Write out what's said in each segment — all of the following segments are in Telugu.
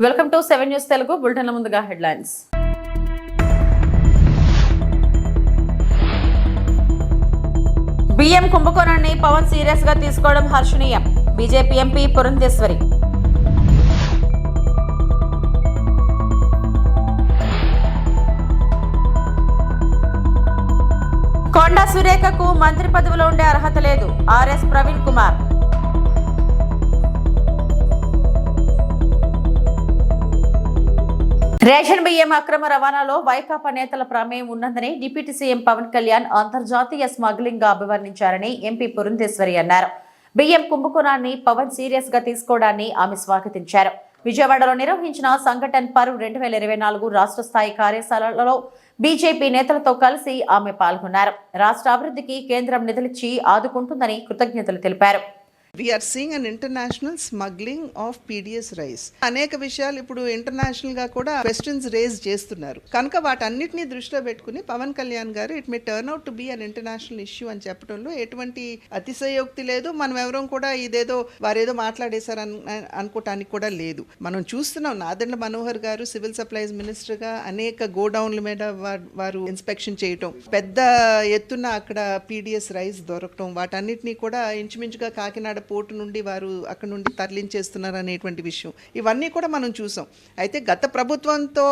వెల్కమ్ టు 7 న్యూస్ తెలుగు బులెటిన్ల ముందుగా హెడ్లైన్స్. బియ్యం కుంభకోణాన్ని పవన్ సీరియస్ గా తీసుకోవడం హర్షణీయం. BJP MP Purandeswari. కొండా సురేఖకు మంత్రి పదవిలో ఉండే అర్హత లేదు. ఆర్ఎస్ ప్రవీణ్ కుమార్. రేషన్ బియ్యం అక్రమ రవాణాలో వైకాపా నేతల ప్రమేయం ఉన్నదని డిప్యూటీ సీఎం పవన్ కళ్యాణ్ అంతర్జాతీయ స్మగ్లింగ్ గా అభివర్ణించారని ఎంపీ పురంధేశ్వరి అన్నారు. బియ్యం కుంభకోణాన్ని పవన్ సీరియస్ గా తీసుకోవడాన్ని ఆమె స్వాగతించారు. విజయవాడలో నిర్వహించిన సంఘటన్ పర్వ్ 2024 రాష్ట్ర స్థాయి కార్యశాలలో బీజేపీ నేతలతో కలిసి ఆమె పాల్గొన్నారు. రాష్ట్ర అభివృద్ధికి కేంద్రం నిధులిచ్చి ఆదుకుంటుందని కృతజ్ఞతలు తెలిపారు. We are seeing an international smuggling of PDS rice. అనేక విషయాలు ఇప్పుడు ఇంటర్నేషనల్ గా కూడా క్వశ్చన్స్ రేజ్ చేస్తున్నారు కనుక వాటన్నిటిని దృష్టిలో పెట్టుకుని పవన్ కళ్యాణ్ గారు it may turn out to be an international issue అని చెప్పడంలో ఎటువంటి అతిశయోక్తి లేదు. మనం ఎవరూ కూడా ఇదేదో వారేదో మాట్లాడేశారు అనుకోవటానికి కూడా లేదు. మనం చూస్తున్నాం నాదెండ్ల మనోహర్ గారు సివిల్ సప్లైస్ మినిస్టర్ గా అనేక గోడౌన్ల మీద వారు ఇన్స్పెక్షన్ చేయటం, పెద్ద ఎత్తున అక్కడ PDS రైస్ దొరకటం, వాటన్నిటినీ కూడా ఇంచుమించుగా కాకినాడ పోర్టు నుండి వారు అక్కడ నుండి తరలించేస్తున్నారు అనేటువంటి విషయం ఇవన్నీ కూడా మనం చూసాం. అయితే గత ప్రభుత్వంతో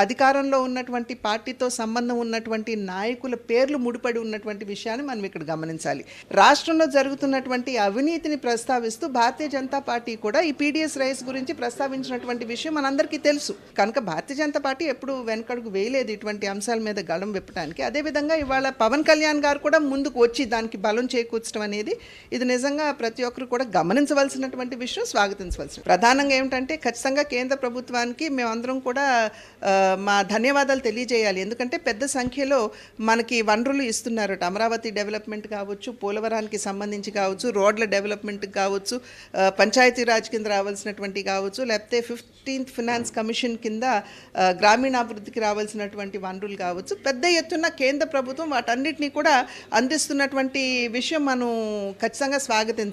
అధికారంలో ఉన్నటువంటి పార్టీతో సంబంధం ఉన్నటువంటి నాయకుల పేర్లు ముడిపడి ఉన్నటువంటి విషయాన్ని మనం ఇక్కడ గమనించాలి. రాష్ట్రంలో జరుగుతున్నటువంటి అవినీతిని ప్రస్తావిస్తూ భారతీయ జనతా పార్టీ కూడా ఈ PDS రైస్ గురించి ప్రస్తావించినటువంటి విషయం మనందరికీ తెలుసు కనుక భారతీయ జనతా పార్టీ ఎప్పుడు వెనకడుగు వేయలేదు ఇటువంటి అంశాల మీద గళం విప్పడానికి. అదేవిధంగా ఇవాళ పవన్ కళ్యాణ్ గారు కూడా ముందుకు వచ్చి దానికి బలం చేకూర్చడం అనేది ఇది నిజంగా ప్రతి ఒక్కరు కూడా గమనించవలసినటువంటి విషయం, స్వాగతించవలసిన. ప్రధానంగా ఏమిటంటే ఖచ్చితంగా కేంద్ర ప్రభుత్వానికి మేమందరం కూడా మా ధన్యవాదాలు తెలియజేయాలి. ఎందుకంటే పెద్ద సంఖ్యలో మనకి వనరులు ఇస్తున్నారు. అమరావతి డెవలప్మెంట్ కావచ్చు, పోలవరానికి సంబంధించి కావచ్చు, రోడ్ల డెవలప్మెంట్ కావచ్చు, పంచాయతీరాజ్ కింద రావాల్సినటువంటి కావచ్చు, లేకపోతే 15th ఫైనాన్స్ కమిషన్ కింద గ్రామీణాభివృద్ధికి రావాల్సినటువంటి వనరులు కావచ్చు, పెద్ద ఎత్తున కేంద్ర ప్రభుత్వం వాటన్నిటినీ కూడా అందిస్తున్నటువంటి విషయం మనం ఖచ్చితంగా స్వాగతించాలి.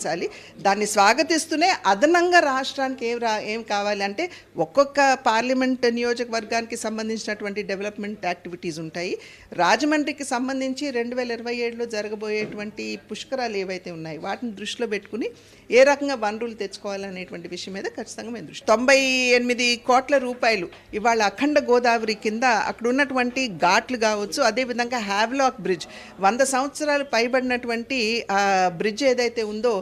దాన్ని స్వాగతిస్తూనే అదనంగా రాష్ట్రానికి ఏం కావాలి అంటే ఒక్కొక్క పార్లమెంట్ నియోజకవర్గానికి సంబంధించినటువంటి డెవలప్మెంట్ యాక్టివిటీస్ ఉంటాయి. రాజమండ్రికి సంబంధించి 2027లో జరగబోయేటువంటి పుష్కరాలు ఏవైతే ఉన్నాయి వాటిని దృష్టిలో పెట్టుకుని ఏ రకంగా వనరులు తెచ్చుకోవాలనేటువంటి విషయం మీద ఖచ్చితంగా మేము 98 కోట్ల రూపాయలు ఇవాళ అఖండ గోదావరి కింద అక్కడ ఉన్నటువంటి ఘాట్లు కావచ్చు, అదేవిధంగా హ్యావ్లాక్ బ్రిడ్జ్ 100 సంవత్సరాలు పైబడినటువంటి బ్రిడ్జ్ ఏదైతే ఉందో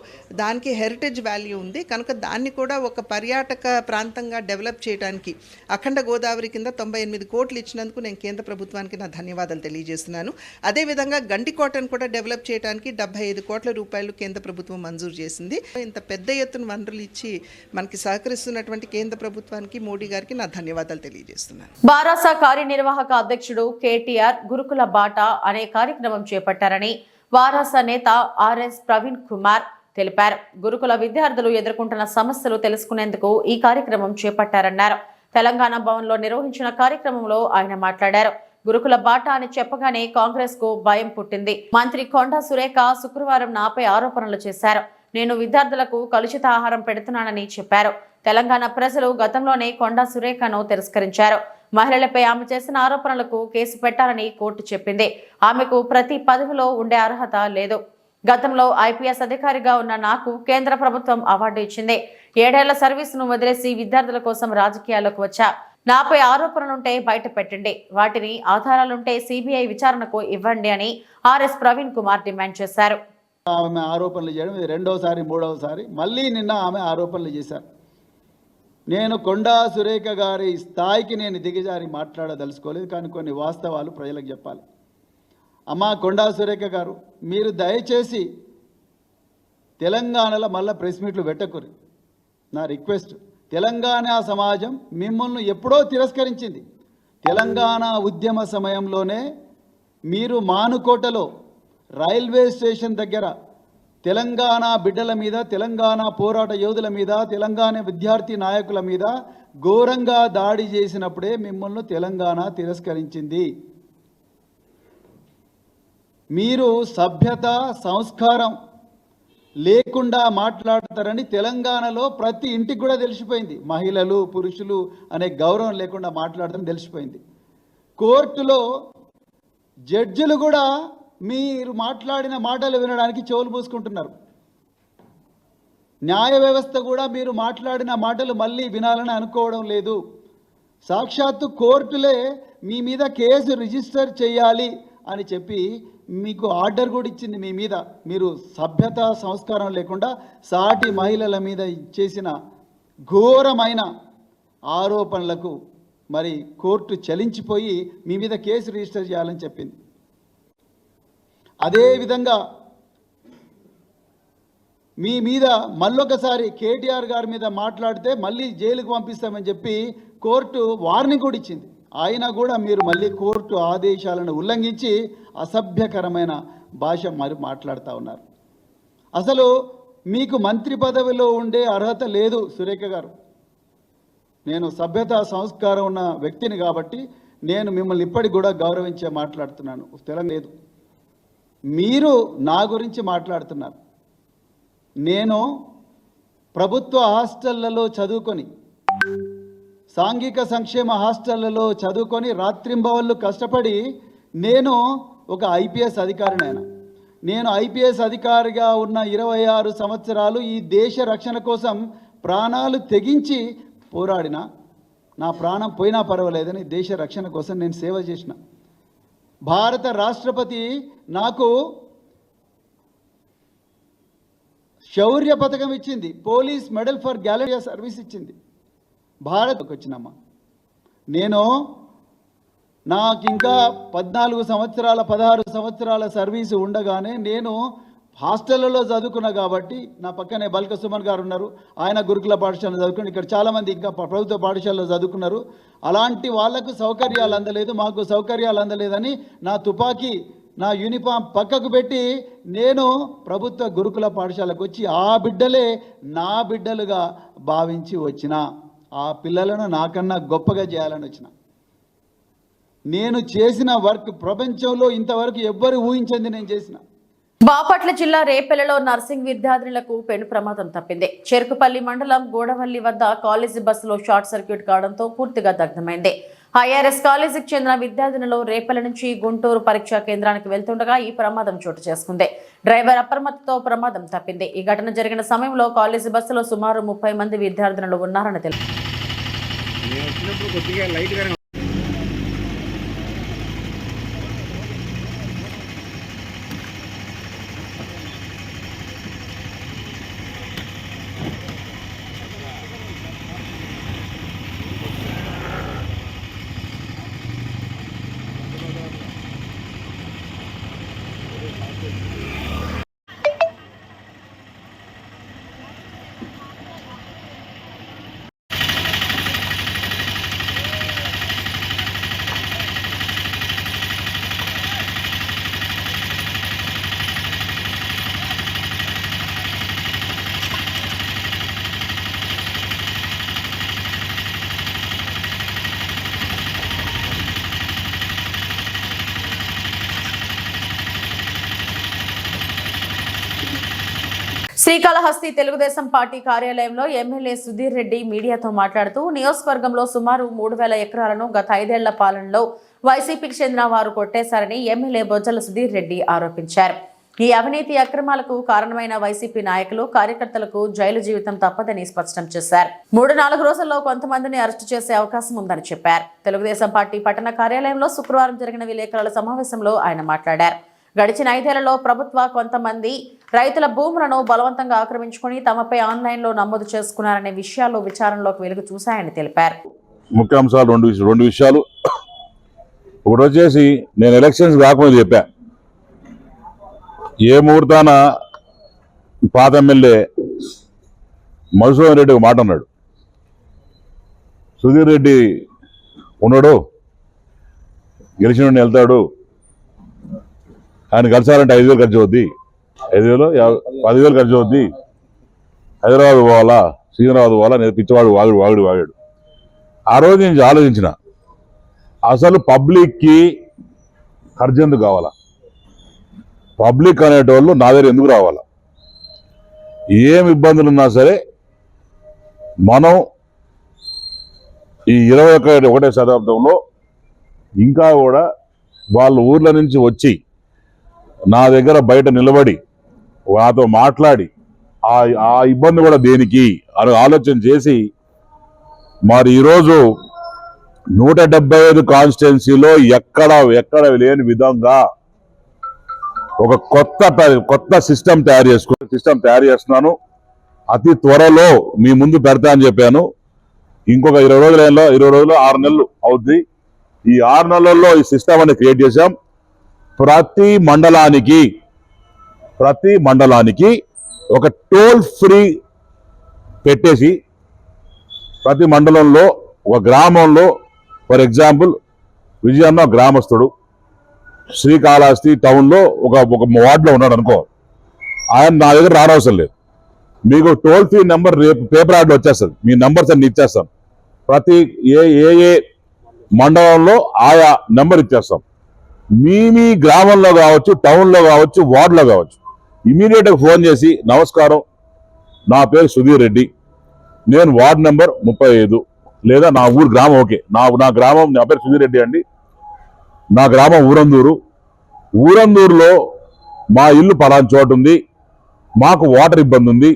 దానికి హెరిటేజ్ వాల్యూ ఉంది కనుక దాన్ని కూడా ఒక పర్యాటక ప్రాంతంగా డెవలప్ చేయడానికి అఖండ గోదావరి కింద 98 కోట్లు ఇచ్చినందుకు నేను కేంద్ర ప్రభుత్వానికి నా ధన్యవాదాలు తెలియజేస్తున్నాను. అదేవిధంగా గండికోటను కూడా డెవలప్ చేయడానికి 75 కోట్ల రూపాయలు కేంద్ర ప్రభుత్వం మంజూరు చేసింది. ఇంత పెద్ద ఎత్తున వనరులు ఇచ్చి మనకి సహకరిస్తున్నటువంటి కేంద్ర ప్రభుత్వానికి మోడీ గారికి నా ధన్యవాదాలు తెలియజేస్తున్నాను. బారాసా కార్యనిర్వాహక అధ్యక్షుడు కేటీఆర్ గురుకుల బాట అనే కార్యక్రమం చేపట్టారని వారాసా నేత ఆర్ఎస్ ప్రవీణ్ కుమార్ తెలిపారు. గురుకుల విద్యార్థులు ఎదుర్కొంటున్న సమస్యలు తెలుసుకునేందుకు ఈ కార్యక్రమం చేపట్టారన్నారు. తెలంగాణ భవన్లో నిర్వహించిన కార్యక్రమంలో ఆయన మాట్లాడారు. గురుకుల బాట అని చెప్పగానే కాంగ్రెస్ కు భయం పుట్టింది. మంత్రి కొండా సురేఖ శుక్రవారం నాపై ఆరోపణలు చేశారు. నేను విద్యార్థులకు కలుషిత ఆహారం పెడుతున్నానని చెప్పారు. తెలంగాణ ప్రజలు గతంలోనే కొండా సురేఖను తిరస్కరించారు. మహిళలపై ఆమె చేసిన ఆరోపణలకు కేసు పెట్టాలని కోర్టు చెప్పింది. ఆమెకు ప్రతి పదవిలో ఉండే అర్హత లేదు. గతంలో IPS అధికారిగా ఉన్న నాకు కేంద్ర ప్రభుత్వం అవార్డు ఇచ్చింది. 7 ఏళ్ల సర్వీసును వదిలేసి విద్యార్థుల కోసం రాజకీయాల్లోకి వచ్చా. నాపై ఆరోపణలుంటే బయట పెట్టండి, వాటిని ఆధారాలుంటే CBI విచారణకు ఇవ్వండి అని ఆర్ఎస్ ప్రవీణ్ కుమార్ డిమాండ్ చేశారు. ఆమె ఆరోపణలు చేయడం ఇది రెండోసారి మూడవసారి మళ్ళీ నిన్న ఆమె ఆరోపణలు చేశారు. నేను కొండా సురేఖ గారి స్థాయికి నేను దిగజారి మాట్లాడదలుచుకోలేదు, కానీ కొన్ని వాస్తవాలు ప్రజలకు చెప్పాలి. అమ్మా కొండా సురేఖ గారు, మీరు దయచేసి తెలంగాణలో మళ్ళీ ప్రెస్ మీట్లు పెట్టకురి. నా రిక్వెస్ట్, తెలంగాణ సమాజం మిమ్మల్ని ఎప్పుడో తిరస్కరించింది. తెలంగాణ ఉద్యమ సమయంలోనే మీరు మానుకోటలో రైల్వే స్టేషన్ దగ్గర తెలంగాణ బిడ్డల మీద, తెలంగాణ పోరాట యోధుల మీద, తెలంగాణ విద్యార్థి నాయకుల మీద ఘోరంగా దాడి చేసినప్పుడే మిమ్మల్ని తెలంగాణ తిరస్కరించింది. మీరు సభ్యత, సంస్కారం, లేకుండా మాట్లాడతారని తెలంగాణలో ప్రతి ఇంటికి కూడా తెలిసిపోయింది. మహిళలు పురుషులు అనే గౌరవం లేకుండా మాట్లాడతారని తెలిసిపోయింది. కోర్టులో జడ్జిలు కూడా మీరు మాట్లాడిన మాటలు వినడానికి చెవులు పూసుకుంటున్నారు. న్యాయ వ్యవస్థ కూడా మీరు మాట్లాడిన మాటలు మళ్ళీ వినాలని అనుకోవడం లేదు. సాక్షాత్తు కోర్టులే మీ మీద కేసు రిజిస్టర్ చేయాలి అని చెప్పి మీకు ఆర్డర్ కూడా ఇచ్చింది. మీ మీద మీరు సభ్యత సంస్కారం లేకుండా సాటి మహిళల మీద చేసిన ఘోరమైన ఆరోపణలకు మరి కోర్టు చలించిపోయి మీ మీద కేసు రిజిస్టర్ చేయాలని చెప్పింది. అదేవిధంగా మీ మీద మళ్ళొకసారి కేటీఆర్ గారి మీద మాట్లాడితే మళ్ళీ జైలుకు పంపిస్తామని చెప్పి కోర్టు వార్నింగ్ కూడా ఇచ్చింది. అయినా కూడా మీరు మళ్ళీ కోర్టు ఆదేశాలను ఉల్లంఘించి అసభ్యకరమైన భాష మరి మాట్లాడుతూ ఉన్నారు. అసలు మీకు మంత్రి పదవిలో ఉండే అర్హత లేదు సురేఖ గారు. నేను సభ్యత సంస్కారం ఉన్న వ్యక్తిని కాబట్టి నేను మిమ్మల్ని ఇప్పటికి కూడా గౌరవించే మాట్లాడుతున్నాను. తెలంగాణ లేదు. మీరు నా గురించి మాట్లాడుతున్నారు. నేను ప్రభుత్వ హాస్టళ్లలో చదువుకొని సాంఘిక సంక్షేమ హాస్టళ్లలో చదువుకొని రాత్రింబవళ్ళు కష్టపడి నేను ఒక ఐపీఎస్ అధికారినైనా. నేను ఐపీఎస్ అధికారిగా ఉన్న 26 సంవత్సరాలు ఈ దేశ రక్షణ కోసం ప్రాణాలు తెగించి పోరాడిన. నా ప్రాణం పోయినా పర్వాలేదని దేశ రక్షణ కోసం నేను సేవ చేసిన. భారత రాష్ట్రపతి నాకు శౌర్య పథకం ఇచ్చింది. Police medal for gallery service ఇచ్చింది. భారత్కి వచ్చినమ్మా. నేను నాకు ఇంకా 14 సంవత్సరాల 16 సంవత్సరాల సర్వీసు ఉండగానే నేను హాస్టళ్లలో చదువుకున్నా కాబట్టి నా పక్కనే బల్క సుమన్ గారు ఉన్నారు. ఆయన గురుకుల పాఠశాలలో చదువుకుని ఇక్కడ చాలామంది ఇంకా ప్రభుత్వ పాఠశాలలో చదువుకున్నారు. అలాంటి వాళ్లకు సౌకర్యాలు అందలేదు, మాకు సౌకర్యాలు అందలేదని నా తుపాకీ నా యూనిఫామ్ పక్కకు పెట్టి నేను ప్రభుత్వ గురుకుల పాఠశాలకు వచ్చి ఆ బిడ్డలే నా బిడ్డలుగా భావించి వచ్చిన. ఆ పిల్లలను నాకన్నా గొప్పగా చేయాలని వచ్చిన. నేను చేసిన వర్క్ ప్రపంచంలో ఇంతవరకు ఎవ్వరు ఊహించింది నేను చేసిన. బాపట్ల జిల్లా రేపెలలో నర్సింగ్ విద్యార్థులకు పెను ప్రమాదం తప్పింది. చెరుకుపల్లి మండలం గోడవల్లి వద్ద కాలేజీ బస్సులో షార్ట్ సర్క్యూట్ కావడంతో పూర్తిగా దగ్ధమైంది. ఐఆర్ఎస్ కాలేజీకి చెందిన విద్యార్థినులు రేపల నుంచి గుంటూరు పరీక్షా కేంద్రానికి వెళ్తుండగా ఈ ప్రమాదం చోటు చేసుకుంది. డ్రైవర్ అప్రమత్తతో ప్రమాదం తప్పింది. ఈ ఘటన జరిగిన సమయంలో కాలేజీ బస్సులో సుమారు 30 మంది విద్యార్థినులు ఉన్నారని తెలిపారు. శ్రీకాళహస్తి తెలుగుదేశం పార్టీ కార్యాలయంలో ఎమ్మెల్యే సుధీర్ రెడ్డి మీడియాతో మాట్లాడుతూ నియోజకవర్గంలో సుమారు 3000 ఎకరాలను గత 5 ఏళ్ల పాలనలో వైసీపీకి చెందిన వారు కొట్టేశారని ఎమ్మెల్యే బొజ్జల సుధీర్ రెడ్డి ఆరోపించారు. ఈ అవినీతి అక్రమాలకు కారణమైన వైసీపీ నాయకులు కార్యకర్తలకు జైలు జీవితం తప్పదని స్పష్టం చేశారు. 3-4 రోజుల్లో కొంతమందిని అరెస్టు చేసే అవకాశం ఉందని చెప్పారు. తెలుగుదేశం పార్టీ పట్టణ కార్యాలయంలో శుక్రవారం జరిగిన విలేకరుల సమావేశంలో ఆయన మాట్లాడారు. గడిచిన 5 ఏళ్లలో ప్రభుత్వ కొంతమంది రైతుల భూములను బలవంతంగా ఆక్రమించుకుని తమపై ఆన్లైన్లో నమోదు చేసుకున్నారనే విషయాల్లో విచారణలోకి వెలుగు చూశాయని తెలిపారు. ముఖ్యాంశాలు రెండు విషయాలు. ఒకటి వచ్చేసి నేను ఎలక్షన్స్ కాకముందు చెప్పా, ఏ ముహూర్తాన పాత ఎమ్మెల్యే మధుసూదన్ రెడ్డి ఒక మాట అన్నాడు, సుధీర్ రెడ్డి ఉన్నాడు, గెలిచిన వెళ్తాడు, ఆయన కలిసాలంటే 5,000 ఖర్చు అవుద్ది, 5,000 10,000 ఖర్చు అవుద్ది, హైదరాబాద్ పోవాలా, సికింద్రాబాద్ పోవాలా, నేను పిచ్చివాడు వాగాడు. ఆ రోజు నేను ఆలోచించిన, అసలు పబ్లిక్కి ఖర్చు ఎందుకు కావాలా, పబ్లిక్ అనేటోళ్ళు నా దగ్గర ఎందుకు రావాలా, ఏం ఇబ్బందులు ఉన్నా సరే మనం ఈ 21వ శతాబ్దంలో ఇంకా కూడా వాళ్ళ ఊర్ల నుంచి వచ్చి నా దగ్గర బయట నిలబడి నాతో మాట్లాడి ఆ ఇబ్బంది కూడా దేనికి అని ఆలోచన చేసి మరి ఈరోజు 175 కాన్స్టిట్యున్సీలో ఎక్కడ లేని విధంగా ఒక కొత్త సిస్టమ్ తయారు చేస్తున్నాను. అతి త్వరలో మీ ముందు పెడతా అని చెప్పాను. ఇంకొక 20 రోజులు 6 నెలలు అవుద్ది. ఈ 6 నెలల్లో ఈ సిస్టమ్ అని క్రియేట్ చేశాం. ప్రతి మండలానికి ఒక టోల్ ఫ్రీ పెట్టేసి ప్రతి మండలంలో ఒక గ్రామంలో, ఫర్ ఎగ్జాంపుల్ విజయన్న గ్రామస్తుడు శ్రీకాళహస్తి టౌన్లో ఒక వార్డులో ఉన్నాడు అనుకో, ఆయన నా దగ్గర రానవసరం లేదు. మీకు టోల్ ఫ్రీ నెంబర్ రేపు పేపర్ యాడ్లో వచ్చేస్తుంది. మీ నెంబర్స్ అన్ని ఇచ్చేస్తాం. ప్రతి ఏ మండలంలో ఆయా నెంబర్ ఇచ్చేస్తాం. మీ గ్రామంలో కావచ్చు, టౌన్లో కావచ్చు, వార్డులో కావచ్చు, ఇమీడియట్గా ఫోన్ చేసి నమస్కారం, నా పేరు సుధీర్ రెడ్డి, నేను వార్డు నెంబర్ 35 లేదా నా ఊరు గ్రామం ఓకే నా గ్రామం నా పేరు సుధీర్ రెడ్డి అండి, నా గ్రామం ఊరందూరులో మా ఇల్లు పలానా చోటు ఉంది, మాకు వాటర్ ఇబ్బంది ఉంది,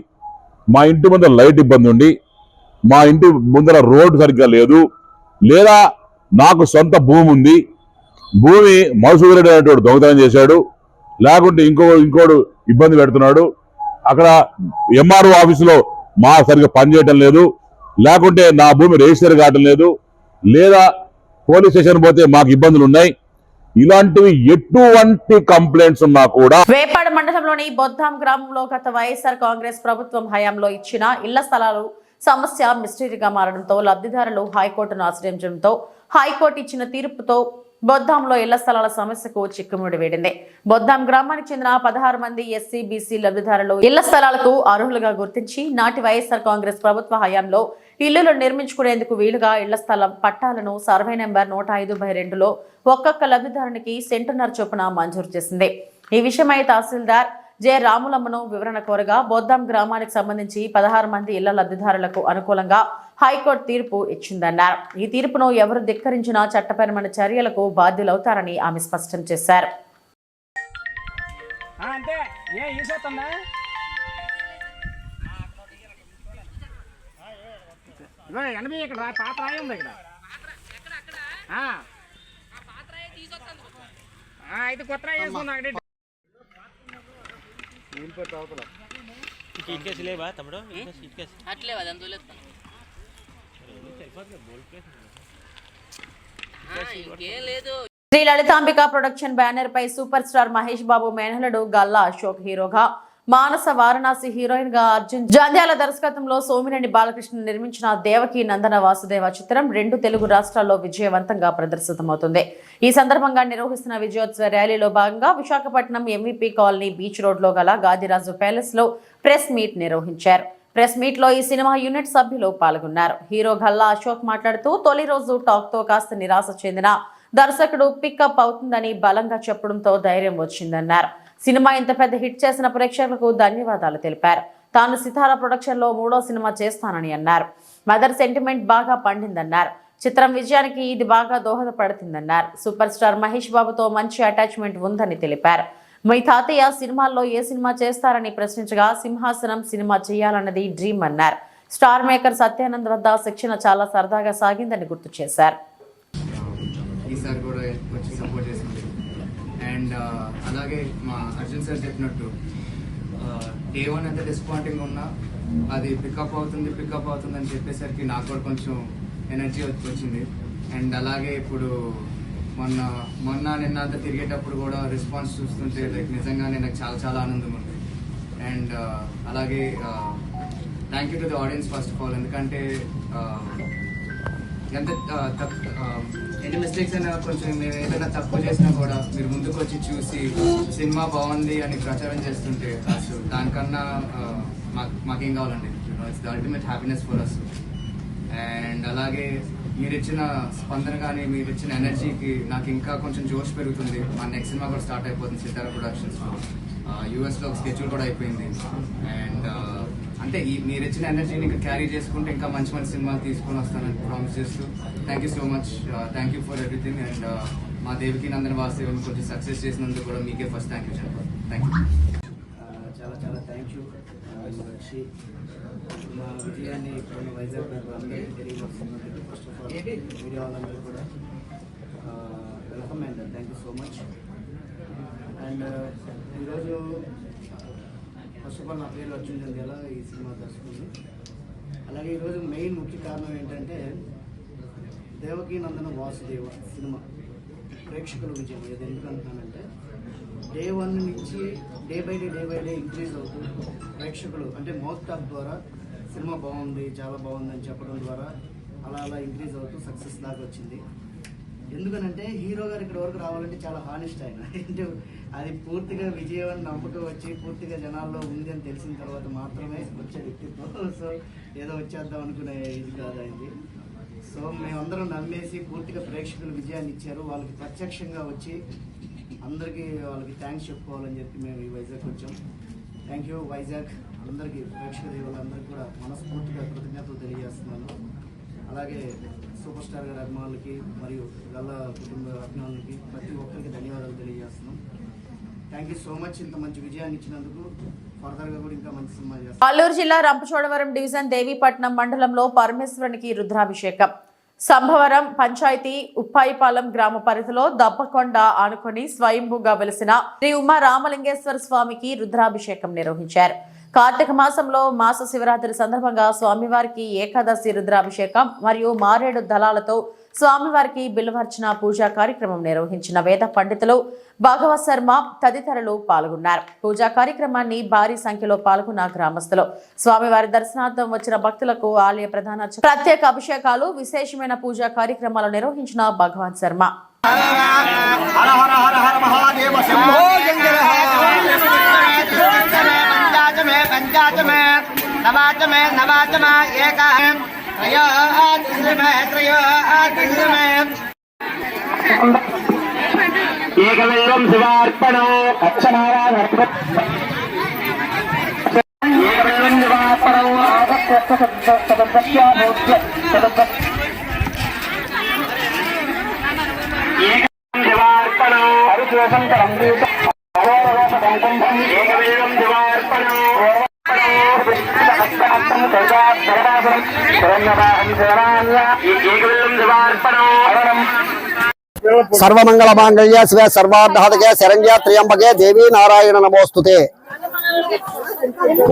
మా ఇంటి ముందర లైట్ ఇబ్బంది ఉంది, మా ఇంటి ముందర రోడ్డు సరిగ్గా లేదు, లేదా నాకు సొంత భూమి ఉంది, భూమి మధుసూదరుడు అనేటువంటి దొంగతనం చేశాడు, లేకుంటే ఇంకోడు ఇబ్బంది పెడుతున్నాడు, అక్కడ ఎంఆర్ఓ ఆఫీసులో మా సరిగ్గా పనిచేయటం లేదు, లేకుంటే నా భూమి రిజిస్టర్ కావటం లేదు, లేదా పోలీస్ స్టేషన్ పోతే మాకు ఇబ్బందులు ఉన్నాయి, ఇలాంటివి ఎటువంటి కంప్లైంట్స్ ఉన్నా కూడా. వేపాడ మండలంలోని బొద్దాం గ్రామంలో గత వైఎస్ఆర్ కాంగ్రెస్ ప్రభుత్వం హయాంలో ఇచ్చిన ఇళ్ల స్థలాలు సమస్య మిస్టరీగా మారడంతో లబ్ధిదారులు హైకోర్టును ఆశ్రయించడంతో హైకోర్టు ఇచ్చిన తీర్పుతో బొద్దాంలో ఇళ్ల స్థలాల సమస్యకు చిక్కుముడి వేడింది. బొద్దాం గ్రామానికి చెందిన 16 మంది ఎస్సీ బీసీ లబ్ధిదారులు ఇళ్ల స్థలాలకు అర్హులుగా గుర్తించి నాటి వైఎస్ఆర్ కాంగ్రెస్ ప్రభుత్వ హయాంలో ఇళ్లు నిర్మించుకునేందుకు వీలుగా ఇళ్ల స్థలం పట్టాలను సర్వే నెంబర్ 105/2లో ఒక్కొక్క లబ్ధిదారునికి సెంటున్నర చొప్పున మంజూరు చేసింది. ఈ విషయమై తహసీల్దార్ జె రాములమ్మను వివరణ కోరగా బొద్దాం గ్రామానికి సంబంధించి 16 మంది ఇళ్ల లబ్ధిదారులకు అనుకూలంగా హైకోర్టు తీర్పు ఇచ్చిందన్నారు. ఈ తీర్పును ఎవరు ధిక్కరించినా చట్టపరమైన చర్యలకు బాధ్యులవుతారని ఆమె స్పష్టం చేశారు. శ్రీ లలితాంబిక ప్రొడక్షన్ బ్యానర్ పై సూపర్ స్టార్ మహేష్ బాబు మేనల్లుడు గల్లా అశోక్ హీరోగా, మానస వారణాసి హీరోయిన్ గా అర్జున్ జంధ్యాల దర్శకత్వంలో సోమిరెడ్డి బాలకృష్ణ నిర్మించిన దేవకి నందన వాసుదేవ చిత్రం 2 తెలుగు రాష్ట్రాల్లో విజయవంతంగా ప్రదర్శితమవుతుంది. ఈ సందర్భంగా నిర్వహిస్తున్న విజయోత్సవ ర్యాలీలో భాగంగా Visakhapatnam MVP colony beach road లో గల గాదిరాజు ప్యాలెస్ లో ప్రెస్ మీట్ నిర్వహించారు. ప్రెస్ మీట్ లో ఈ సినిమా యూనిట్ సభ్యులు పాల్గొన్నారు. హీరో గల్లా అశోక్ మాట్లాడుతూ తొలి రోజు టాక్ తో కాస్త నిరాశ చెందిన దర్శకుడు పికప్ అవుతుందని బలంగా చెప్పడంతో ధైర్యం వచ్చిందన్నారు. సినిమా ఇంత పెద్ద హిట్ చేసిన ప్రేక్షకులకు ధన్యవాదాలు తెలిపారు. తాను సితారా ప్రొడక్షన్ లో 3వ సినిమా చేస్తానని అన్నారు. మదర్ సెంటిమెంట్ బాగా పండిందన్నారు. చిత్రం విజయానికి ఇది బాగా దోహదపడుతుందన్నారు. సూపర్ స్టార్ మహేష్ బాబుతో మంచి అటాచ్మెంట్ ఉందని తెలిపారు. మీ తాతయ్య సినిమాల్లో ఏ సినిమా చేస్తారని ప్రశ్నించగా సింహాసనం సినిమా చేయాలన్నది డ్రీమ్ అన్నారు. స్టార్ మేకర్ సత్యానంద్ వద్ద శిక్షణ చాలా సరదాగా సాగిందని గుర్తు చేశారు. అండ్ అలాగే మా అర్జున్ సార్ చెప్పినట్టు డే 1 ఎంత డిసప్పాయింటింగ్ ఉన్నా అది పికప్ అవుతుంది అని చెప్పేసరికి నాకు కూడా కొంచెం ఎనర్జీ వచ్చింది. అండ్ అలాగే ఇప్పుడు నిన్న అంతా తిరిగేటప్పుడు కూడా రెస్పాన్స్ చూస్తుంటే లైక్ నిజంగానే నాకు చాలా ఆనందం ఉంది. అండ్ అలాగే thank you to the audience first of all, ఎందుకంటే ఎంత ఎన్ని మిస్టేక్స్ అయినా కొంచెం మేము ఏదైనా తప్పు చేసినా కూడా మీరు ముందుకు వచ్చి చూసి సినిమా బాగుంది అని ప్రచారం చేస్తుంటే అసలు దానికన్నా మాకేం కావాలండి. It's the ultimate happiness for us. And అలాగే మీరు ఇచ్చిన స్పందన కానీ మీరు ఇచ్చిన ఎనర్జీకి నాకు ఇంకా కొంచెం జోష్ పెరుగుతుంది. మా నెక్స్ట్ సినిమా కూడా స్టార్ట్ అయిపోతుంది సితారా ప్రొడక్షన్స్. యూఎస్లో స్కెడ్యూల్ కూడా అయిపోయింది. అండ్ అంటే మీరు ఇచ్చిన ఎనర్జీని ఇంకా క్యారీ చేసుకుంటే ఇంకా మంచి మంచి సినిమాలు తీసుకొని వస్తానని ప్రామిస్ చేస్తూ thank you so much, thank you for everything. And మా దేవికి నందన వాసుదేవన్ కొంచెం సక్సెస్ చేసినందుకు కూడా మీకే ఫస్ట్ థ్యాంక్ యూ చెప్పాలి. Thank you. చాలా చాలా థ్యాంక్ యూ వచ్చి మా విజయాన్ని ఇక్కడ వైజాగ్ అందరికీ తెలియజేస్తున్నాను. ఫస్ట్ ఆఫ్ ఆల్ మీడియా వాళ్ళందరూ కూడా welcome and thank you so much. And ఈరోజు ఫస్ట్ ఆఫ్ ఆల్ నా పేరు అర్జున్ జంధ్యాల, ఈ సినిమా దర్శకుడు. అలాగే ఈరోజు మెయిన్ ముఖ్య కారణం ఏంటంటే దేవకీ నందన వాసుదేవ సినిమా ప్రేక్షకుల విజయం. ఇది ఎందుకంటున్నానంటే డే 1 నుంచి డే బై డే ఇంక్రీజ్ అవుతూ ప్రేక్షకులు అంటే మౌత్ టాక్ ద్వారా సినిమా బాగుంది, చాలా బాగుంది అని చెప్పడం ద్వారా అలా ఇంక్రీజ్ అవుతూ సక్సెస్ దాకా వచ్చింది. ఎందుకనంటే హీరో గారు ఇక్కడ వరకు రావాలంటే చాలా హానెస్ట్ ఆయన. అంటే అది పూర్తిగా విజయం నమ్ముతూ వచ్చి పూర్తిగా జనాల్లో ఉంది అని తెలిసిన తర్వాత మాత్రమే వచ్చే వ్యక్తిత్వం. సో ఏదో వచ్చేద్దాం అనుకునే ఇది కాదు అయింది. సో మేమందరం నమ్మేసి పూర్తిగా ప్రేక్షకులు విజయాన్ని ఇచ్చారు. వాళ్ళకి ప్రత్యక్షంగా వచ్చి అందరికీ వాళ్ళకి థ్యాంక్స్ చెప్పుకోవాలని చెప్పి మేము ఈ వైజాగ్ వచ్చాం. థ్యాంక్ యూ వైజాగ్ అందరికీ, ప్రేక్షక దేవుళ్ళందరికీ కూడా మనస్ఫూర్తిగా కృతజ్ఞతలు తెలియజేస్తున్నాను. అలాగే సూపర్ స్టార్ గారి అభిమానులకి మరియు గల్లా కుటుంబ అభిమానులకి ప్రతి ఒక్కరికి ధన్యవాదాలు తెలియజేస్తున్నాం. Thank you so much. ఇంత మంచి విజయాన్ని ఇచ్చినందుకు ఫర్దర్గా కూడా ఇంకా మంచి సినిమా చేస్తాం. అల్లూరు జిల్లా రంపచోడవరం డివిజన్ దేవీపట్నం మండలంలో పరమేశ్వరునికి రుద్రాభిషేకం. సంభవరం పంచాయతీ ఉప్పాయిపాలెం గ్రామ పరిధిలో దబ్బకొండ ఆనుకొని స్వయంభూగా వెలిసిన శ్రీ ఉమా రామలింగేశ్వర స్వామికి రుద్రాభిషేకం నిర్వహించారు. కార్తీక మాసంలో మాస శివరాత్రి సందర్భంగా స్వామివారికి ఏకాదశి రుద్రాభిషేకం మరియు మారేడు దళాలతో స్వామివారికి బిల్వర్చన పూజా కార్యక్రమం నిర్వహించిన వేద పండితులు భాగవత్ శర్మ తదితరులు పాల్గొన్నారు. పూజా కార్యక్రమాన్ని భారీ సంఖ్యలో పాల్గొన్న గ్రామస్తులు స్వామివారి దర్శనార్థం వచ్చిన భక్తులకు ఆలయ ప్రధాన ప్రత్యేక అభిషేకాలు, విశేషమైన పూజా కార్యక్రమాలు నిర్వహించిన భగవాన్ శర్మ. ఏకవేదం శివార్పణో అక్షనారాయణ ఏకవేదం శివార్పణో శివార్పణో హరిశోషంకరం ఏకవేదం శివార్పణో సర్వమంగళ మాంగళ్య శివ సర్వార్థకే శరణ్య త్ర్యంబకే దేవీ నారాయణ నమోస్తుతే.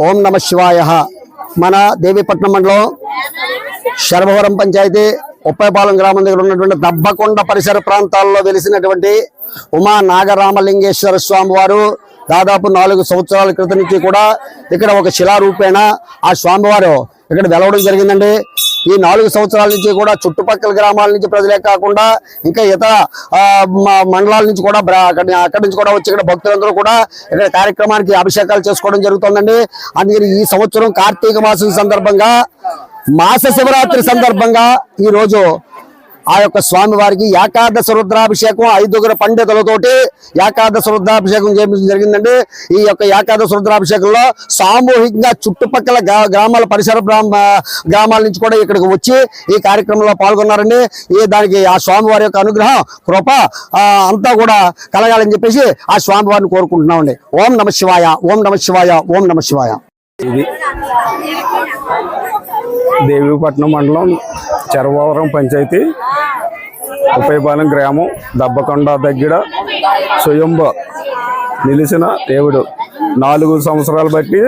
ఓం నమ శివాయ. మన దేవీపట్నం మండలం శర్భవరం పంచాయతీ ఉప్పాయిపాలెం గ్రామం దగ్గర ఉన్నటువంటి దబ్బకొండ పరిసర ప్రాంతాల్లో వెలిసినటువంటి ఉమా నాగరామలింగేశ్వర స్వామి వారు దాదాపు 4 సంవత్సరాల క్రితం నుంచి కూడా ఇక్కడ ఒక శిలారూపేణ ఆ స్వామివారు ఇక్కడ వెలవడం జరిగిందండి. ఈ 4 సంవత్సరాల నుంచి కూడా చుట్టుపక్కల గ్రామాల నుంచి ప్రజలే కాకుండా ఇంకా ఇతర మండలాల నుంచి కూడా అక్కడి నుంచి కూడా వచ్చి ఇక్కడ భక్తులందరూ కూడా ఇక్కడ కార్యక్రమానికి అభిషేకాలు చేసుకోవడం జరుగుతుందండి. అందుకని ఈ సంవత్సరం కార్తీక మాసం సందర్భంగా మాస శివరాత్రి సందర్భంగా ఈ రోజు ఆ యొక్క స్వామి వారికి ఏకాదశ రుద్రాభిషేకం 5 పండితులతోటి ఏకాదశ రుద్రాభిషేకం చేయడం జరిగిందండి. ఈ యొక్క ఏకాదశ రుద్రాభిషేకంలో సామూహికంగా చుట్టుపక్కల గ్రామాల పరిసర గ్రామాల నుంచి కూడా ఇక్కడికి వచ్చి ఈ కార్యక్రమంలో పాల్గొన్నారండి. దానికి ఆ స్వామి వారి యొక్క అనుగ్రహం కృప అంతా కూడా కలగాలని చెప్పేసి ఆ స్వామి వారిని కోరుకుంటున్నామండి. ఓం నమ శివాయ, ఓం నమ శివాయ, ఓం నమ శివాయ. ఇది దేవీపట్నం మండలం చరవరం పంచాయతీ ఉప్పాయిపాలెం గ్రామం దబ్బకొండ దగ్గర స్వయంభ నిలిచిన దేవుడు 4 సంవత్సరాలు బట్టి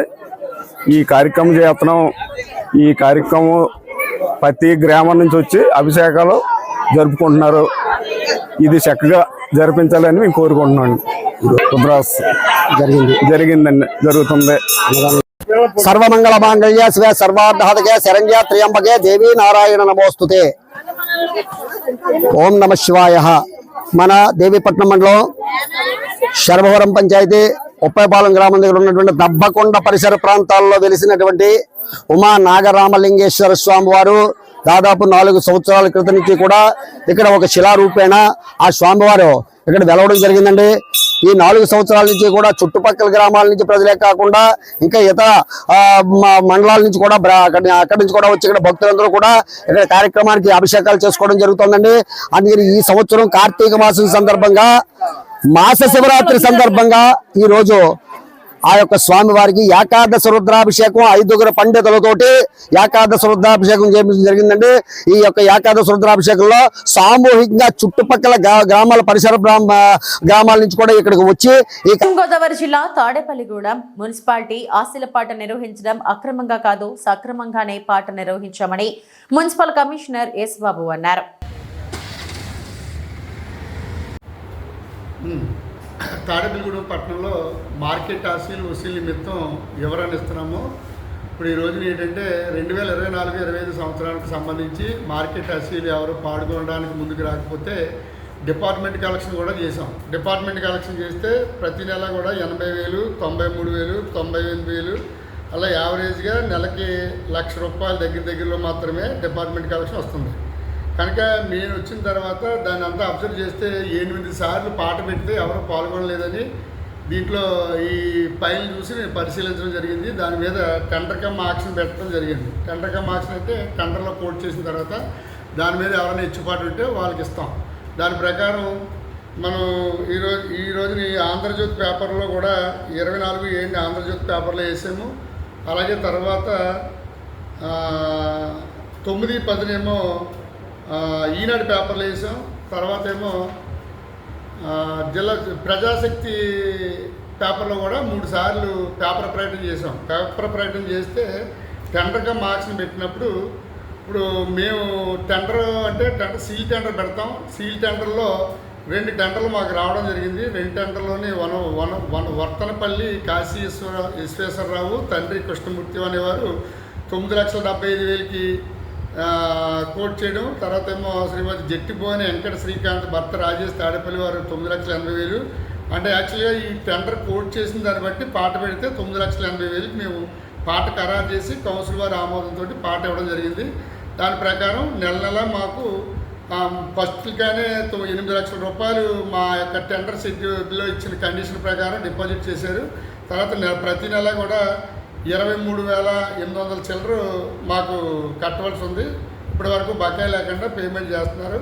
ఈ కార్యక్రమం చేస్తున్నాం. ఈ కార్యక్రమం ప్రతి గ్రామం నుంచి వచ్చి అభిషేకాలు జరుపుకుంటున్నారు. ఇది చక్కగా జరిపించాలని మేము కోరుకుంటున్నాం. రుద్రాస్ జరిగిందండి, జరుగుతుంది. సర్వమంగళ మాంగళ్య శివ సర్వార్థకే శరణ్య త్ర్యంబకే దేవీ నారాయణ నమోస్తుతే. ఓం నమ శివాయ. మన దేవీపట్నం మండలం శర్భవరం పంచాయతీ ఉప్పాయిపాలెం గ్రామం దగ్గర ఉన్నటువంటి దబ్బకొండ పరిసర ప్రాంతాల్లో వెలిసినటువంటి ఉమా నాగరామలింగేశ్వర స్వామి వారు దాదాపు 4 సంవత్సరాల క్రితం నుంచి కూడా ఇక్కడ ఒక శిలారూపేణ ఆ స్వామివారు ఇక్కడ వెలవడం జరిగిందండి. ఈ 4 సంవత్సరాల నుంచి కూడా చుట్టుపక్కల గ్రామాల నుంచి ప్రజలే కాకుండా ఇంకా ఇతర మండలాల నుంచి కూడా అక్కడి నుంచి కూడా వచ్చి ఇక్కడ భక్తులందరూ కూడా ఇక్కడ కార్యక్రమానికి అభిషేకాలు చేసుకోవడం జరుగుతుందండి. అందుకని ఈ సంవత్సరం కార్తీక మాసం సందర్భంగా మాస శివరాత్రి సందర్భంగా ఈ రోజు ఆ యొక్క స్వామి వారికి ఏకాదశ రుద్రాభిషేకం 5 పండితులతోటి ఏకాదశ రుద్రాభిషేకం చేయడం జరిగిందండి. ఈ యొక్క ఏకాదశ రుద్రాభిషేకంలో సామూహికంగా చుట్టుపక్కల గ్రామాల పరిసర గ్రామాల నుంచి కూడా ఇక్కడికి వచ్చి గోదావరి జిల్లా తాడేపల్లిగూడెం మున్సిపాలిటీ ఆశల పాట నిర్వహించడం అక్రమంగా కాదు సక్రమంగానే పాట నిర్వహించామని మున్సిపల్ కమిషనర్ ఎస్ బాబు అన్నారు. తాడేపల్లిగూడెం పట్టణంలో మార్కెట్ ఆశీలు వసూలు నిమిత్తం వివరణ ఇస్తున్నాము. ఇప్పుడు ఈ రోజున ఏంటంటే 2024-25 సంవత్సరానికి సంబంధించి మార్కెట్ ఆశీలు ఎవరు పాల్గొనడానికి ముందుకు రాకపోతే డిపార్ట్మెంట్ కలెక్షన్ కూడా చేసాం. డిపార్ట్మెంట్ కలెక్షన్ చేస్తే ప్రతి నెల కూడా 80,000, 93,000, 98,000 అలా యావరేజ్గా నెలకి ₹1,00,000 దగ్గరలో మాత్రమే డిపార్ట్మెంట్ కలెక్షన్ వస్తుంది. కనుక నేను వచ్చిన తర్వాత దాన్ని అంతా అబ్జర్వ్ చేస్తే 8 సార్లు పాట పెడితే ఎవరు పాల్గొనలేదని దీంట్లో ఈ ఫైల్ చూసి నేను పరిశీలించడం జరిగింది. దాని మీద టెండర్ కమ్ ఆక్షన్ పెట్టడం జరిగింది. టెండర్ కమ్ ఆక్షన్ అయితే టెండర్లో కోట్ చేసిన తర్వాత దాని మీద ఎవరైనా ఇచ్చుపాటు ఉంటే వాళ్ళకి ఇస్తాం. దాని ప్రకారం మనం ఈ రోజుని ఆంధ్రజ్యోతి పేపర్లో కూడా 24 ఆంధ్రజ్యోతి పేపర్లో వేసాము. అలాగే తర్వాత 9-10 ఈనాడు పేపర్లో వేసాం. తర్వాత ఏమో జిల్లా ప్రజాశక్తి పేపర్లో కూడా 3 సార్లు పేపర్ ప్రకటన చేసాం. పేపర్ ప్రకటన చేస్తే టెండర్గా మార్క్స్ని పెట్టినప్పుడు ఇప్పుడు మేము టెండర్ అంటే సీల్ టెండర్ పెడతాం. సీల్ టెండర్లో 2 టెండర్లు మాకు రావడం జరిగింది. 2 టెండర్లోని వర్తనపల్లి కాశీ విశ్వేశ్వరరావు తండ్రి కృష్ణమూర్తి అనేవారు 9,75,000కి కోట్ చేయడం. తర్వాత ఏమో శ్రీమతి జట్టిబోని వెంకట శ్రీకాంత్ భర్త రాజేష్ తాడేపల్లి వారు 9,80,000. అంటే యాక్చువల్గా ఈ టెండర్ కోట్ చేసిన దాన్ని బట్టి పాట పెడితే 9,80,000కి మేము పాట ఖరారు చేసి కౌన్సిల్ వారి ఆమోదంతో పాట ఇవ్వడం జరిగింది. దాని ప్రకారం నెల మాకు ఫస్ట్గానే ₹8,00,000 మా యొక్క టెండర్ షెడ్యూల్లో ఇచ్చిన కండిషన్ ప్రకారం డిపాజిట్ చేశారు. తర్వాత ప్రతి నెల కూడా 23,800 చిల్లర మాకు కట్టవలసి ఉంది. ఇప్పటి వరకు బకాయి లేకుండా పేమెంట్ చేస్తున్నారు.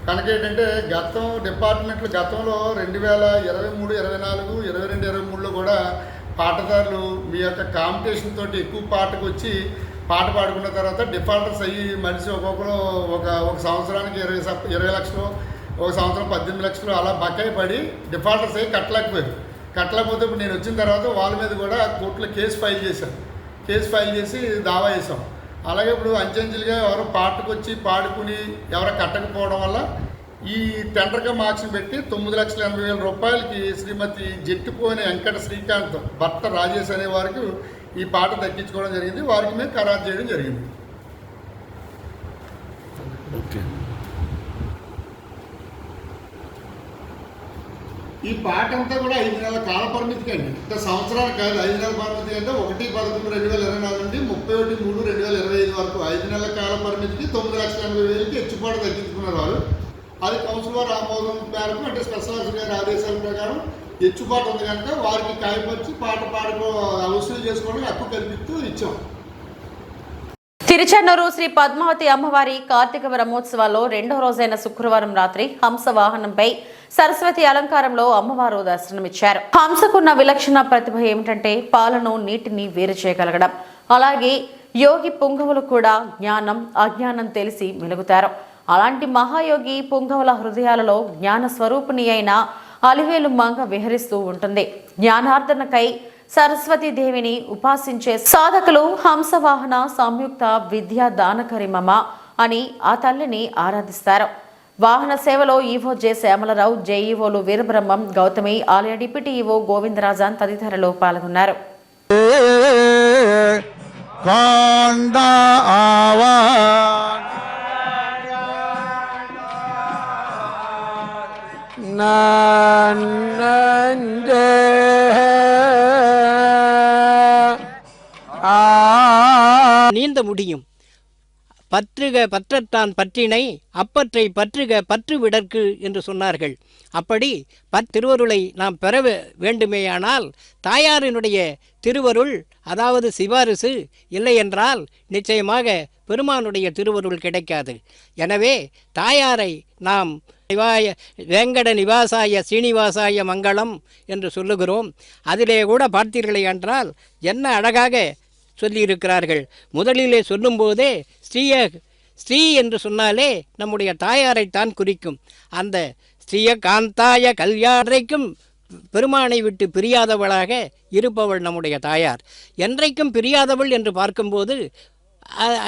కనుక ఏంటంటే డిపార్ట్మెంట్లు గతంలో 2023, 24, 22, 23లో కూడా పాటదారులు మీ యొక్క కాంపిటీషన్ తోటి ఎక్కువ పాటకు వచ్చి పాట పాడుకున్న తర్వాత డిఫాల్టర్స్ అయ్యి మనిషి ఒక్కొక్కరు ఒక సంవత్సరానికి 20 లక్షలు, ఒక సంవత్సరం 18 లక్షలు అలా బకాయి పడి డిఫాల్టర్స్ అయ్యి కట్టలేకపోయారు. కట్టలేకపోతే ఇప్పుడు నేను వచ్చిన తర్వాత వాళ్ళ మీద కూడా కోర్టులో కేసు ఫైల్ చేశాను. కేసు ఫైల్ చేసి దావా వేసాం. అలాగే ఇప్పుడు అంచెంచెలుగా ఎవరో పాటకు వచ్చి పాడుకుని ఎవరో కట్టకపోవడం వల్ల ఈ టెండర్గా మార్క్స్ని పెట్టి ₹9,80,000కి శ్రీమతి జట్టిపోని వెంకట శ్రీకాంత్ భర్త రాజేష్ అనే వారికి ఈ పాట దక్కించుకోవడం జరిగింది. వారికి మేము ఖరారు చేయడం జరిగింది. ఈ పాట అంతా కూడా 5 నెలల కాల పరిమితికి అండి. ఇంత సంవత్సరాలు కాదు, 5 నెలల పరిమితి అంటే 1/11/2024 నుండి 31/3/2025 వరకు 5 నెలల కాల పరిమితికి 9,80,000కి హెచ్చుపాటు తగ్గించుకున్నారు వాళ్ళు. అది కౌన్సిల్ వారి ఆమోదం మేరకు అంటే స్పెషల్ ఆఫీసర్ గారి ఆదేశాల ప్రకారం హెచ్చుపాటు ఉంది కనుక వారికి కాయపరిచి పాట వసూలు చేసుకోవడానికి హక్కు కల్పిస్తూ ఇచ్చాం. తిరుచెన్నూరు శ్రీ పద్మావతి అమ్మవారి కార్తీక బ్రహ్మోత్సవాల్లో 2వ రోజైన శుక్రవారం రాత్రి హంస వాహనంపై సరస్వతి అలంకారంలో అమ్మవారు దర్శనమిచ్చారు. హంసకున్న విలక్షణ ప్రతిభ ఏమిటంటే పాలను నీటిని వేరు చేయగలగడం. అలాగే యోగి పుంగవులు కూడా జ్ఞానం అజ్ఞానం తెలిసి మెలుగుతారు. అలాంటి మహాయోగి పుంగవుల హృదయాలలో జ్ఞాన స్వరూపిణి అయిన అలివేలు మంగ విహరిస్తూ ఉంటుంది. జ్ఞానార్జనకై సరస్వతీదేవిని ఉపాసించే సాధకులు హంసవాహన సంయుక్త విద్యా దానకరిమమ అని ఆ తల్లిని ఆరాధిస్తారు. వాహన సేవలో ఈవో జె శ్యామలరావు, జేఈఓలు వీరబ్రహ్మం, గౌతమి, ఆలయ డిప్యూటీ ఈవో గోవిందరాజన్ తదితరులు పాల్గొన్నారు. நீந்த முடியும். பற்றுக பற்றத்தான் பற்றினை அப்பற்றை பற்றுக பற்று விடற்கு என்று சொன்னார்கள். அப்படி திருவருளை நாம் பெற வேண்டுமேயானால் தாயாரினுடைய திருவருள், அதாவது சிபாரிசு இல்லை என்றால் நிச்சயமாக பெருமானுடைய திருவருள் கிடைக்காது. எனவே தாயாரை நாம் வேங்கட நிவாசாய ஸ்ரீனிவாசாய மங்களம் என்று சொல்லுகிறோம். அதிலே கூட பார்த்தீர்களே என்றால் என்ன அழகாக சொல்லியிருக்கிறார்கள். முதலிலே சொல்லும்போதே ஸ்ரீ என்று சொன்னாலே நம்முடைய தாயாரைத்தான் குறிக்கும். அந்த ஸ்ரீய காந்தாய கல்யாணைக்கும் பெருமானை விட்டு பிரியாதவளாக இருப்பவள் நம்முடைய தாயார். என்றைக்கும் பிரியாதவள் என்று பார்க்கும்போது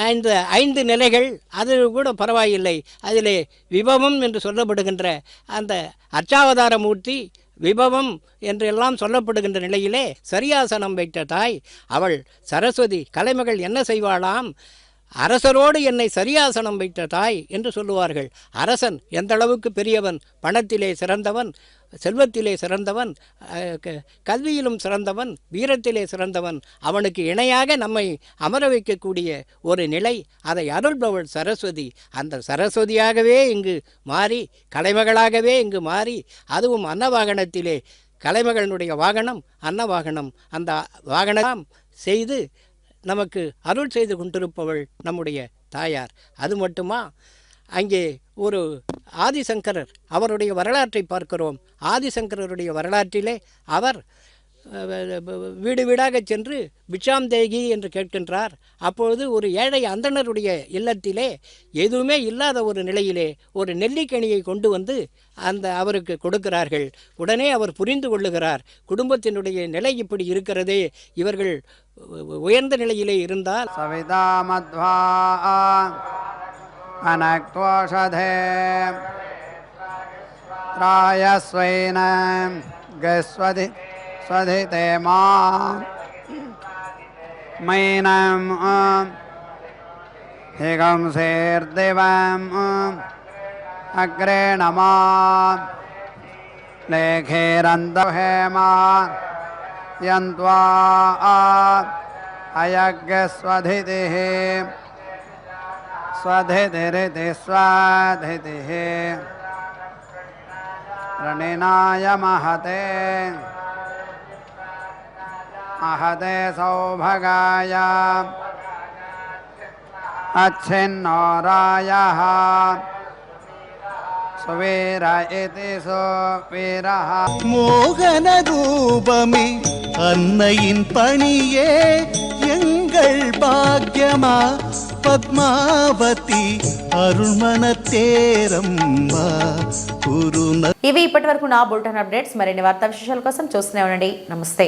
அந்த 5 நிலைகள் அது கூட பரவாயில்லை. அதிலே விபவம் என்று சொல்லப்படுகின்ற அந்த அர்ச்சாவதார மூர்த்தி விபவம் என்றெல்லாம் சொல்லப்படுகின்ற நிலையிலே சரியாசனம் வைத்த தாய் அவள் சரஸ்வதி. கலைமகள் என்ன செய்வாளாம்? அரசரோடு என்னை சரியாசனம் வைத்த தாய் என்று சொல்லுவார்கள். அரசன் எந்த அளவுக்கு பெரியவன், பணத்திலே சிறந்தவன், செல்வத்திலே சிறந்தவன், கல்வியிலும் சிறந்தவன், வீரத்திலே சிறந்தவன், அவனுக்கு இணையாக நம்மை அமர வைக்கக்கூடிய ஒரு நிலை, அதை அருள்பவள் சரஸ்வதி. அந்த சரஸ்வதியாகவே இங்கு மாறி, கலைமகளாகவே இங்கு மாறி, அதுவும் அன்னவாகனத்திலே, கலைமகளினுடைய வாகனம் அன்னவாகனம், அந்த வாகனம் செய்து நமக்கு அருள் செய்து கொண்டிருப்பவள் நம்முடைய தாயார். அது மட்டுமா, அங்கே ஒரு ஆதிசங்கரர், அவருடைய வரலாற்றை பார்க்கிறோம். ஆதிசங்கரருடைய வரலாற்றிலே அவர் வீடு வீடாக சென்று பிட்சாம் தேகி என்று கேட்கின்றார். அப்பொழுது ஒரு ஏழை அந்தணருடைய இல்லத்திலே எதுவுமே இல்லாத ஒரு நிலையிலே ஒரு நெல்லிக்கனியை கொண்டு வந்து அவருக்கு கொடுக்கிறார்கள். உடனே அவர் புரிந்து கொள்ளுகிறார், குடும்பத்தினுடைய நிலை இப்படி இருக்கிறதே, இவர்கள் உயர்ந்த நிலையிலே இருந்தால் சவிதாமத்வா அனக்த்வஷதே ராயஸ்வைன கஸ்வதி ஸ்வதிதே மாம் மைனம் ஹிகம்சேர்திவம் அக்ரே நமா லேகேரந்தஹேமா யந்த்வா அயக்ஸ்வதிதிஹ ஸ்வதிதிரிதி ஸ்வதிதிஹ रणिनाय महते महते सौभगाय अच्छिन्नो रायः सुवीर इति सुवीरः மோகன ரூபமே அன்னையின் பணியே எங்கள் பாக்யமா పద్మావతి అరుణ్మన తేరమ్మ ఇవి ఇప్పటి వరకు నా బులెటిన్ అప్డేట్స్. మరిన్ని వార్తా విశేషాల కోసం చూస్తూనే ఉండండి. నమస్తే.